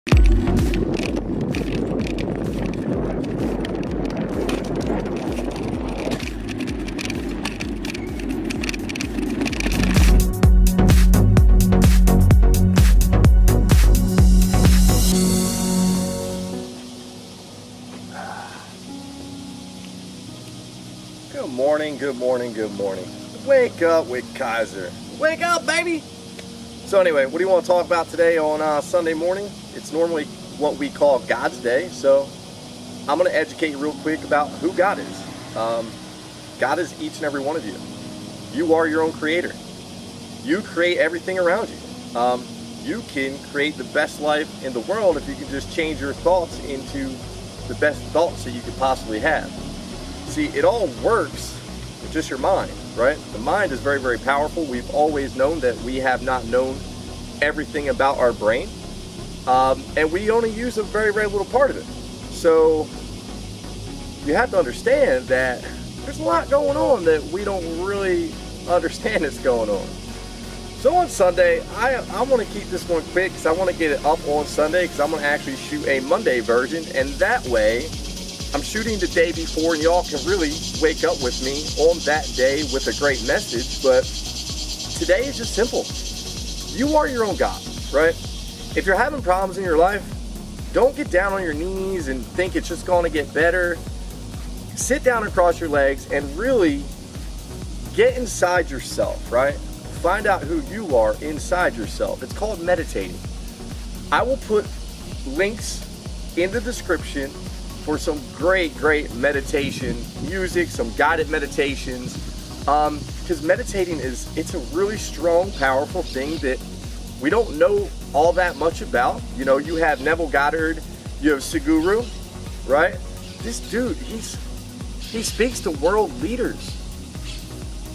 Good morning, good morning, good morning. Wake up with Kaiser. Wake up, baby! So anyway, what do you want to talk about today on Sunday morning? It's normally what we call God's Day, so I'm going to educate you real quick about who God is. God is each and every one of you. You are your own creator. You create everything around you. You can create the best life in the world if you can just change your thoughts into the best thoughts that you could possibly have. See, it all works with just your mind, right? The mind is very, very powerful. We've always known that we have not known everything about our brain, and we only use a very, very little part of it. So you have to understand that there's a lot going on that we don't really understand that's going on. So on Sunday, I want to keep this one quick because I want to get it up on Sunday because I'm going to actually shoot a Monday version, and that way I'm shooting the day before and y'all can really wake up with me on that day with a great message. But today is just simple. You are your own God, right? If you're having problems in your life, don't get down on your knees and think it's just going to get better. Sit down and cross your legs and really get inside yourself, right? Find out who you are inside yourself. It's called meditating. I will put links in the description for some great meditation music, some guided meditations, because meditating it's a really strong, powerful thing that we don't know all that much about. You know, you have Neville Goddard, you have Seguru, right? This dude, he speaks to world leaders.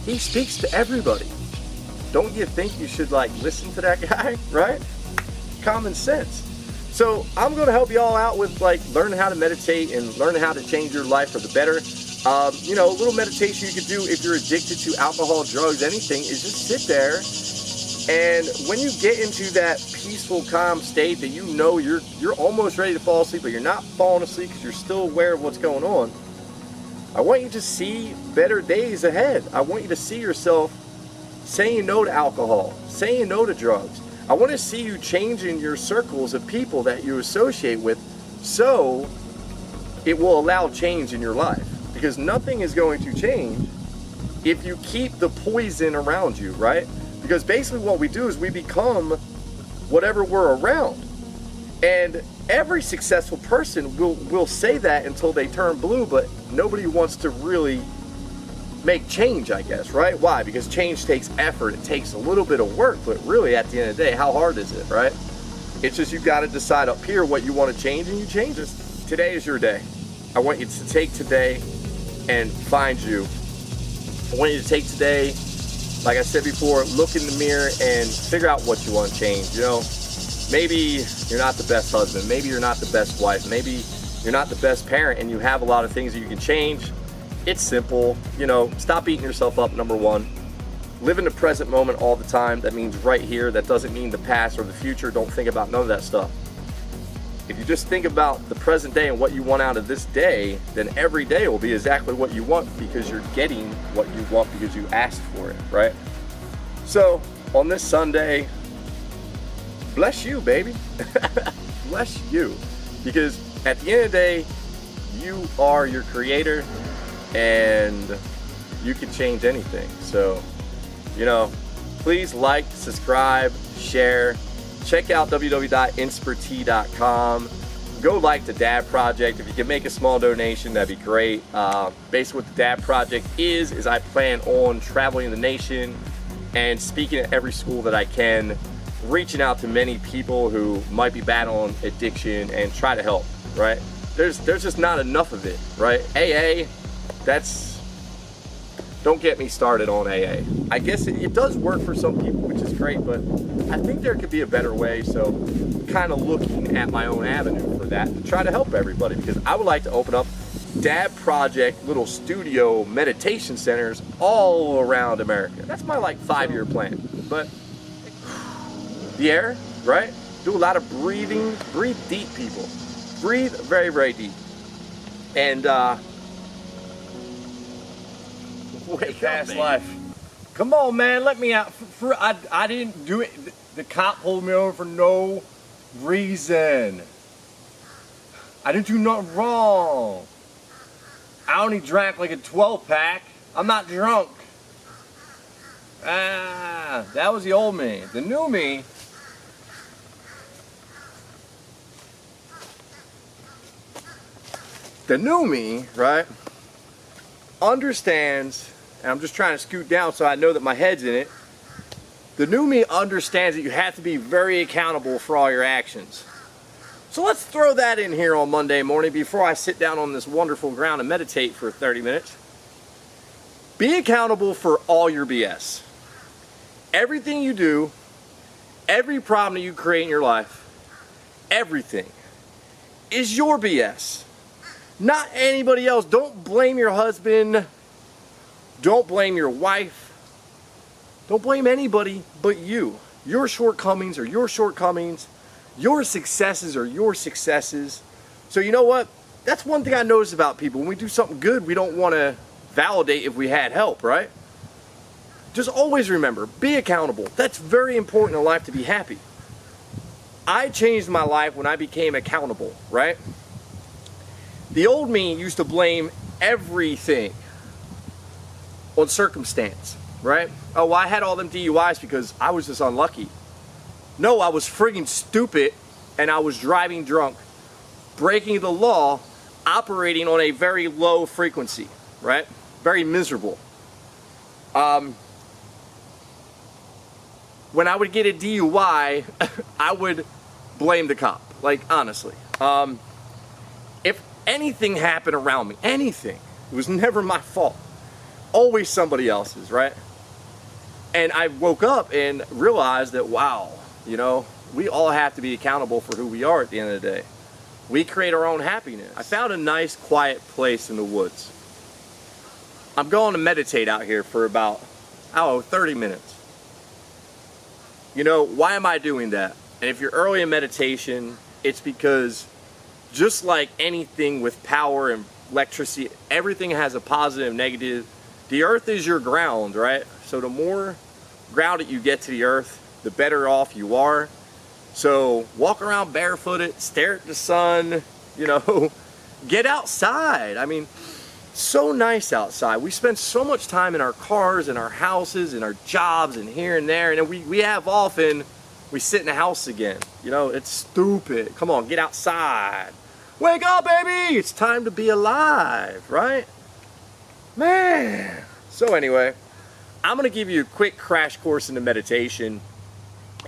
He speaks to everybody. Don't you think you should listen to that guy, right? Common sense. So I'm going to help you all out with learning how to meditate and learning how to change your life for the better. You know, a little meditation you could do if you're addicted to alcohol, drugs, anything, is just sit there. And when you get into that peaceful, calm state that you know you're almost ready to fall asleep, but you're not falling asleep because you're still aware of what's going on, I want you to see better days ahead. I want you to see yourself saying no to alcohol, saying no to drugs. I want to see you changing your circles of people that you associate with so it will allow change in your life. Because nothing is going to change if you keep the poison around you, right? Because basically what we do is we become whatever we're around. And every successful person will say that until they turn blue, but nobody wants to really make change, I guess, right? Why? Because change takes effort. It takes a little bit of work, but really at the end of the day, how hard is it, right? It's just you've got to decide up here what you want to change, and you change it. Today is your day. I want you to take today and find you. I want you to take today, like I said before, look in the mirror and figure out what you want to change. You know, maybe you're not the best husband. Maybe you're not the best wife. Maybe you're not the best parent, and you have a lot of things that you can change. It's simple, you know, stop beating yourself up, number one. Live in the present moment all the time. That means right here. That doesn't mean the past or the future. Don't think about none of that stuff. If you just think about the present day and what you want out of this day, then every day will be exactly what you want because you're getting what you want because you asked for it, right? So, on this Sunday, bless you, baby. Bless you. Because at the end of the day, you are your creator. And you can change anything. So, you know, please like, subscribe, share. Check out www.inspertee.com. Go like the Dad Project. If you can make a small donation, that'd be great. Basically what the Dad Project is I plan on traveling the nation and speaking at every school that I can, reaching out to many people who might be battling addiction and try to help, right? There's just not enough of it, right? AA, don't get me started on AA. I guess it does work for some people, which is great, but I think there could be a better way. So kind of looking at my own avenue for that to try to help everybody, because I would like to open up Dad Project little studio meditation centers all around America. That's my 5-year plan. But the air, right? Do a lot of breathing. Breathe deep, people. Breathe very, very deep. And wake past life. Come on, man, let me out. I didn't do it. The cop pulled me over for no reason. I didn't do nothing wrong. I only drank like a 12-pack. I'm not drunk. That was the old me. The new me. The new me, right, understands, and I'm just trying to scoot down so I know that my head's in it. The new me understands that you have to be very accountable for all your actions. So let's throw that in here on Monday morning before I sit down on this wonderful ground and meditate for 30 minutes. Be accountable for all your BS. Everything you do, every problem that you create in your life, everything is your BS. Not anybody else. Don't blame your husband. Don't blame your wife. Don't blame anybody but you. Your shortcomings are your shortcomings. Your successes are your successes. So you know what? That's one thing I notice about people. When we do something good, we don't want to validate if we had help, right? Just always remember, be accountable. That's very important in life to be happy. I changed my life when I became accountable, right? The old me used to blame everything on circumstance, right? Oh, well, I had all them DUIs because I was just unlucky. No, I was friggin' stupid and I was driving drunk, breaking the law, operating on a very low frequency, right? Very miserable. When I would get a DUI, I would blame the cop, like honestly. If anything happened around me, anything, it was never my fault. Always somebody else's, right? And I woke up and realized that, wow, you know, we all have to be accountable for who we are at the end of the day. We create our own happiness. I found a nice quiet place in the woods. I'm going to meditate out here for about, 30 minutes. You know, why am I doing that? And if you're early in meditation, it's because just like anything with power and electricity, everything has a positive and negative. The earth is your ground, right? So the more grounded you get to the earth, the better off you are. So walk around barefooted, stare at the sun, you know, get outside. I mean, so nice outside. We spend so much time in our cars and our houses and our jobs and here and there, and then we have often we sit in the house again. You know, it's stupid. Come on, get outside. Wake up, baby! It's time to be alive, right? Man. So anyway, I'm gonna give you a quick crash course into meditation.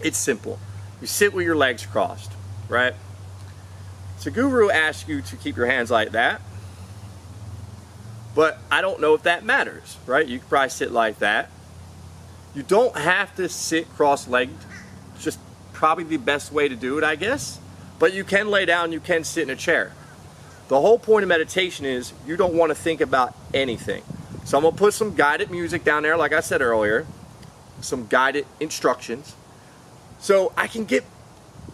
It's simple. You sit with your legs crossed, right? So Guru asks you to keep your hands like that. But I don't know if that matters, right? You could probably sit like that. You don't have to sit cross-legged. It's just probably the best way to do it, I guess. But you can lay down, you can sit in a chair. The whole point of meditation is you don't want to think about anything. So I'm going to put some guided music down there, like I said earlier. Some guided instructions. So I can get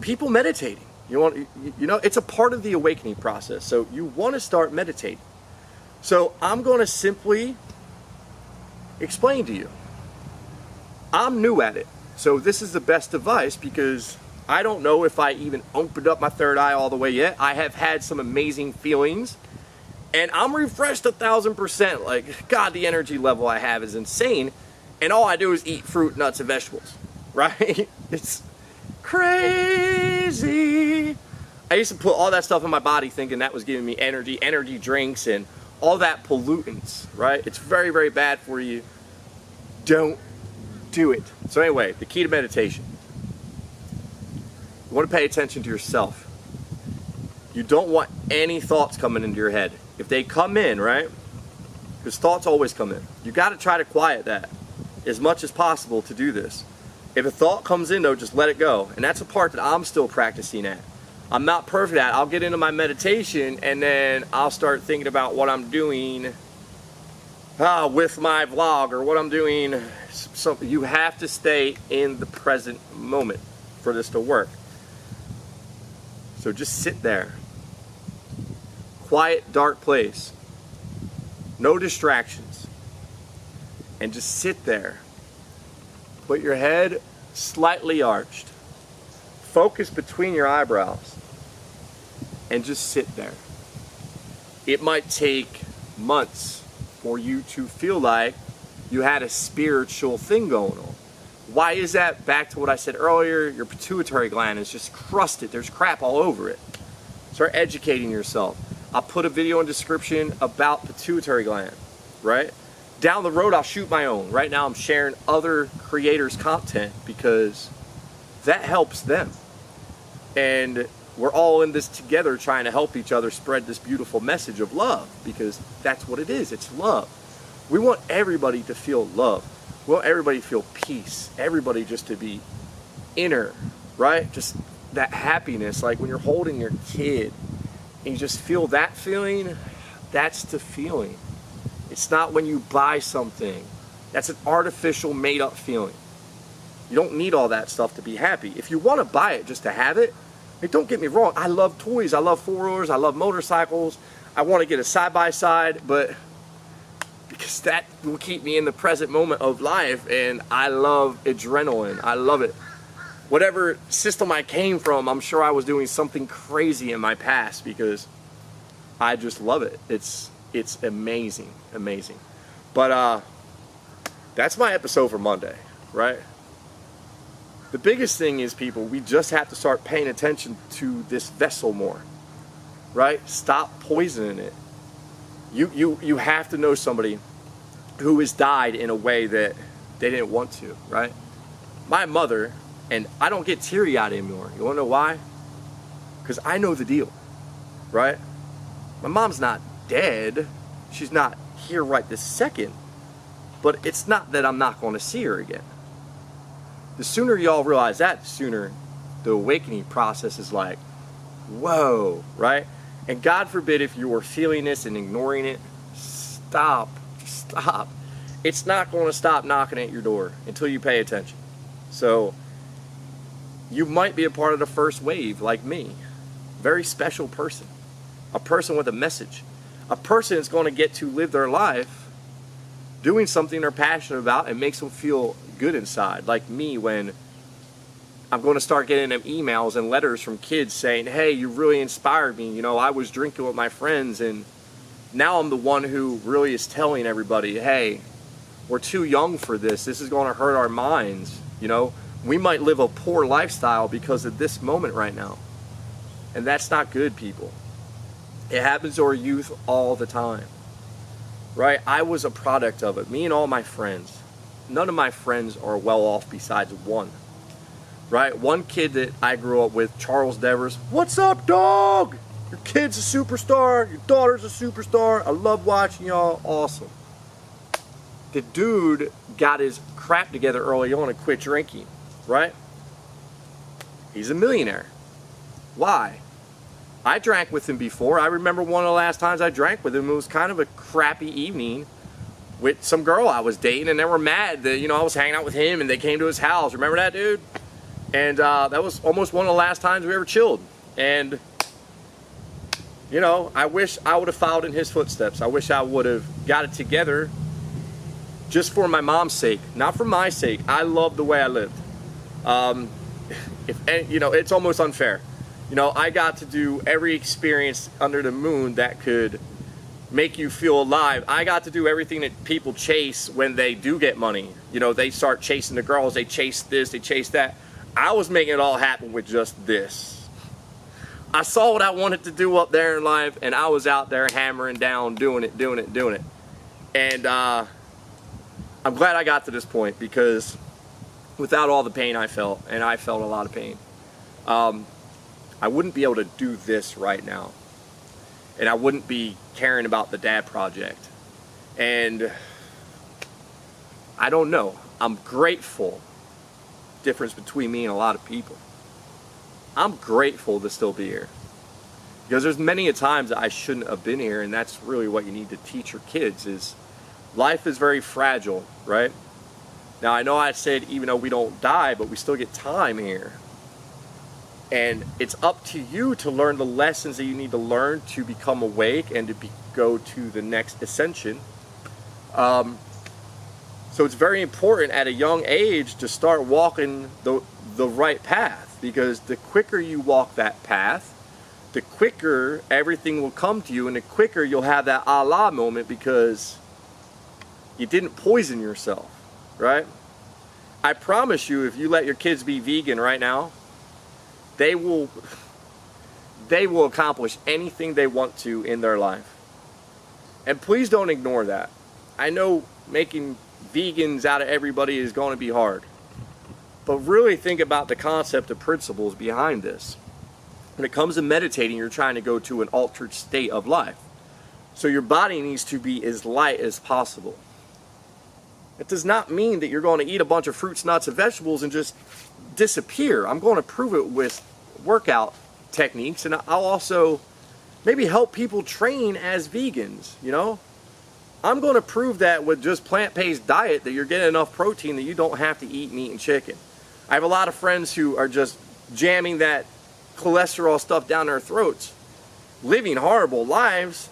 people meditating. You know, it's a part of the awakening process. So you want to start meditating. So I'm going to simply explain to you. I'm new at it. So this is the best advice because I don't know if I even opened up my third eye all the way yet. I have had some amazing feelings and I'm refreshed 1,000%. Like, God, the energy level I have is insane. And all I do is eat fruit, nuts, and vegetables, right? It's crazy. I used to put all that stuff in my body thinking that was giving me energy drinks and all that pollutants, right? It's very, very bad for you. Don't do it. So anyway, the key to meditation. You want to pay attention to yourself. You don't want any thoughts coming into your head. If they come in, right? Because thoughts always come in. You got to try to quiet that as much as possible to do this. If a thought comes in though, just let it go. And that's a part that I'm still practicing at. I'm not perfect at it. I'll get into my meditation and then I'll start thinking about what I'm doing with my vlog or what I'm doing. So you have to stay in the present moment for this to work. So just sit there. Quiet, dark place. No distractions. And just sit there. Put your head slightly arched. Focus between your eyebrows. And just sit there. It might take months for you to feel like you had a spiritual thing going on. Why is that? Back to what I said earlier, your pituitary gland is just crusted. There's crap all over it. Start educating yourself. I'll put a video in the description about pituitary gland, right? Down the road, I'll shoot my own. Right now, I'm sharing other creators' content because that helps them. And we're all in this together trying to help each other spread this beautiful message of love, because that's what it is. It's love. We want everybody to feel love. We want everybody to feel peace. Everybody just to be inner, right? Just that happiness, like when you're holding your kid and you just feel that feeling, that's the feeling. It's not when you buy something. That's an artificial made up feeling. You don't need all that stuff to be happy. If you want to buy it just to have it, hey, don't get me wrong, I love toys, I love four-wheelers, I love motorcycles, I want to get a side-by-side, but because that will keep me in the present moment of life, and I love adrenaline, I love it. Whatever system I came from, I'm sure I was doing something crazy in my past because I just love it. It's amazing, amazing. But that's my episode for Monday, right? The biggest thing is, people, we just have to start paying attention to this vessel more, right? Stop poisoning it. You have to know somebody who has died in a way that they didn't want to, right? My mother, and I don't get teary-eyed anymore. You wanna know why? Because I know the deal, right? My mom's not dead. She's not here right this second. But it's not that I'm not gonna see her again. The sooner y'all realize that, the sooner the awakening process is like, whoa, right? And God forbid if you were feeling this and ignoring it, stop. It's not going to stop knocking at your door until you pay attention. So you might be a part of the first wave like me. Very special person. A person with a message. A person that's going to get to live their life doing something they're passionate about and makes them feel good inside. Like me, when I'm going to start getting them emails and letters from kids saying, hey, you really inspired me. You know, I was drinking with my friends and now I'm the one who really is telling everybody, hey, we're too young for this. This is going to hurt our minds. You know, we might live a poor lifestyle because of this moment right now. And that's not good, people. It happens to our youth all the time. Right? I was a product of it. Me and all my friends. None of my friends are well off besides one. Right? One kid that I grew up with, Charles Devers. What's up, dog? Your kid's a superstar. Your daughter's a superstar. I love watching y'all. Awesome. The dude got his crap together early on and quit drinking. Right? He's a millionaire. Why? I drank with him before. I remember one of the last times I drank with him, it was kind of a crappy evening with some girl I was dating, and they were mad that, you know, I was hanging out with him and they came to his house. Remember that, dude? And that was almost one of the last times we ever chilled. And, you know, I wish I would have followed in his footsteps. I wish I would have got it together just for my mom's sake, not for my sake. I love the way I lived. You know, it's almost unfair. You know, I got to do every experience under the moon that could make you feel alive. I got to do everything that people chase when they do get money. You know, they start chasing the girls, they chase this, they chase that. I was making it all happen with just this. I saw what I wanted to do up there in life, and I was out there hammering down, doing it. And I'm glad I got to this point, because without all the pain I felt, and I felt a lot of pain, I wouldn't be able to do this right now. And I wouldn't be caring about the Dad Project. And I don't know. I'm grateful. Difference between me and a lot of people. I'm grateful to still be here. Because there's many a times that I shouldn't have been here, and that's really what you need to teach your kids is life is very fragile, right? Now I know I said even though we don't die, but we still get time here. And it's up to you to learn the lessons that you need to learn to become awake and to go to the next ascension. So it's very important at a young age to start walking the right path, because the quicker you walk that path, the quicker everything will come to you, and the quicker you'll have that Allah moment, because you didn't poison yourself, right? I promise you, if you let your kids be vegan right now, they will accomplish anything they want to in their life. And please don't ignore that. I know making vegans out of everybody is going to be hard, but really think about the concept of principles behind this. When it comes to meditating, you're trying to go to an altered state of life. So your body needs to be as light as possible. It does not mean that you're going to eat a bunch of fruits, nuts, and vegetables and just disappear. I'm going to prove it with workout techniques, and I'll also maybe help people train as vegans, you know? I'm going to prove that with just plant-based diet that you're getting enough protein that you don't have to eat meat and chicken. I have a lot of friends who are just jamming that cholesterol stuff down their throats, living horrible lives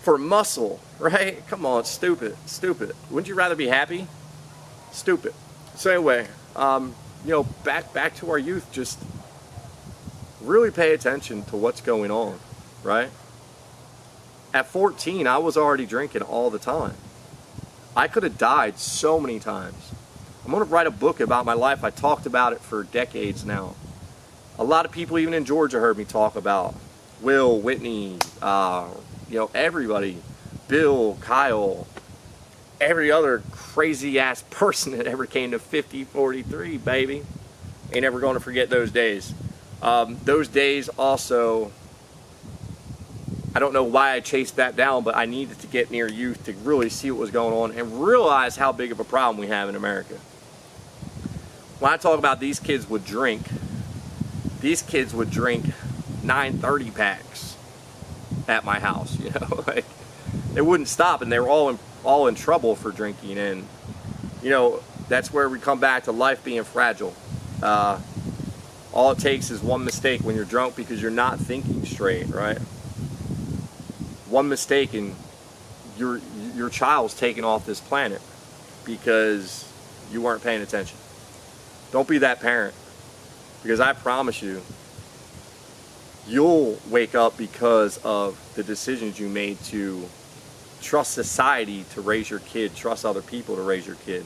for muscle, right? Come on, stupid. Wouldn't you rather be happy? Stupid. So anyway, you know, back to our youth, just really pay attention to what's going on, right? At 14, I was already drinking all the time. I could have died so many times. I'm going to write a book about my life. I talked about it for decades now. A lot of people, even in Georgia, heard me talk about Will, Whitney, you know, everybody, Bill, Kyle, every other crazy ass person that ever came to 5043, baby. Ain't never going to forget those days. Those days also, I don't know why I chased that down, but I needed to get near youth to really see what was going on and realize how big of a problem we have in America. When I talk about these kids would drink 930 packs at my house, you know, like they wouldn't stop, and they were all in trouble for drinking. And you know, that's where we come back to life being fragile. All it takes is one mistake when you're drunk, because you're not thinking straight, right? One mistake and your child's taken off this planet because you weren't paying attention. Don't be that parent, because I promise you, you'll wake up because of the decisions you made to trust society to raise your kid, trust other people to raise your kid.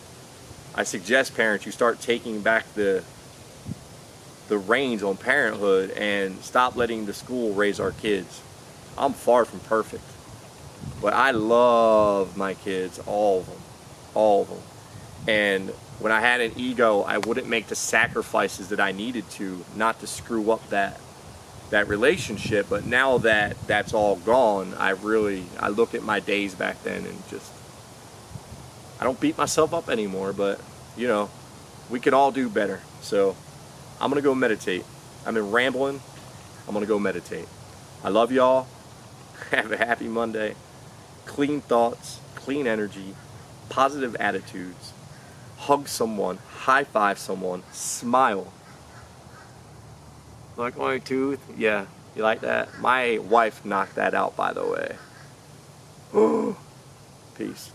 I suggest parents, you start taking back the reins on parenthood and stop letting the school raise our kids. I'm far from perfect, but I love my kids, all of them. And when I had an ego, I wouldn't make the sacrifices that I needed to, not to screw up that relationship. But now that that's all gone, I look at my days back then and just, I don't beat myself up anymore, but you know, we can all do better. So I'm gonna go meditate. I've been rambling. I'm gonna go meditate. I love y'all. Have a happy Monday. Clean thoughts, clean energy, positive attitudes. Hug someone, high five someone, smile. Like my tooth? Yeah, you like that? My wife knocked that out, by the way. Peace.